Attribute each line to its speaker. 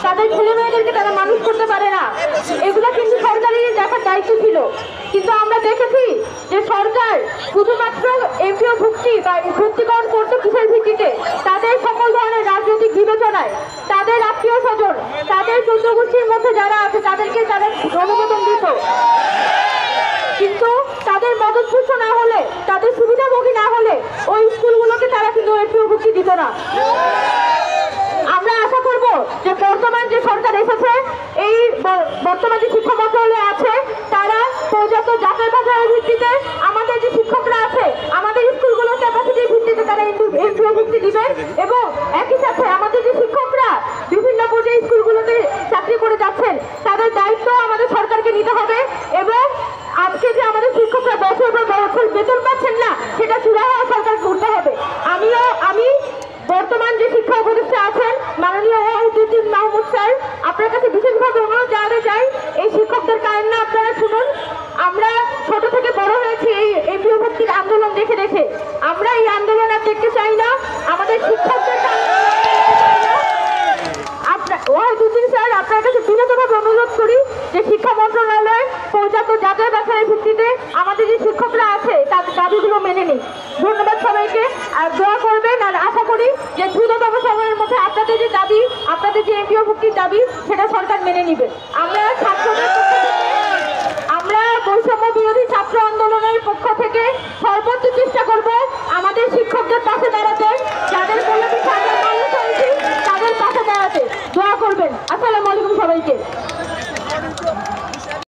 Speaker 1: তাদের ছেলে মেয়েদেরকে তারা মানুষ করতে পারে না। এগুলো কিন্তু সরকারি দেখার দায়িত্ব ছিল। কিন্তু আমরা দেখেছি যে সরকার শুধুমাত্র এমপিও ভুক্তি বা ভর্তিকরণ করতে কিসের ভিত্তিতে, তাদের সকল ধরনের রাজনৈতিক বিবেচনায় তাদের আত্মীয় স্বজন, তাদের চৌদ্দ গোষ্ঠীর মধ্যে যারা আছে তাদেরকে তারা অনুমোদন দিত। কিন্তু তাদের মদতপুষ্ট না হলে, তাদের সুবিধাভোগী না হলে ওই স্কুলগুলোকে তারা কিন্তু এমপিও ভুক্তি দিত না। আমরা আশা করব যে বর্তমান যে সরকার এসেছে, এই বর্তমান যে শিক্ষা মন্ত্রণালয় আছে, তারা পর্যাপ্ত যাচাই বাছাইয়ের ভিত্তিতে আমাদের যে শিক্ষকরা আছে আমাদের স্কুলগুলোর ক্যাপাসিটির ভিত্তিতে তারা এমপিও ভুক্তি দিবে। এবং একই সাথে আমাদের যে শিক্ষকরা বিভিন্ন পর্যায়ে স্কুলগুলোতে চাকরি করে যাচ্ছেন, তাদের দায়িত্ব আমাদের সরকারকে নিতে হবে। এবং আজকে যে আমাদের শিক্ষকরা বছর পর বছর বেতন পাচ্ছেন না, সেটা সুরাহা সরকার করতে হবে। আমি বর্তমান যে শিক্ষা উপদেষ্টা আছেন মাননীয় ওয়াহিদুদ্দিন মাহমুদ স্যার, আপনার কাছে বিশেষভাবে অনুরোধ জানাতে চাই, এই শিক্ষকদের কান্না আপনারা শুনুন। আমরা ছোট থেকে বড় হয়েছি এই এমপিও ভর্তির আন্দোলন দেখে দেখে। আমরা এই আন্দোলন আর দেখতে চাই না। আমাদের শিক্ষকদের ওয়াহিদুদ্দিন স্যার, আপনার কাছে বিনীতভাবে অনুরোধ করি যে শিক্ষা মন্ত্রণালয় পর্যাপ্ত যাচাই বাছাইয়ের ভিত্তিতে আমাদের যে শিক্ষকরা আছে তাদের দাবিগুলো মেনে নিই। ধন্যবাদ সবাইকে। আর দোয়া করবেন, আর আশা করি যে দ্রুততম সময়ের মধ্যে আপনাদের যে দাবি, আপনাদের যে এমপিও ভুক্তির দাবি, সেটা সরকার মেনে নিবে। আমরা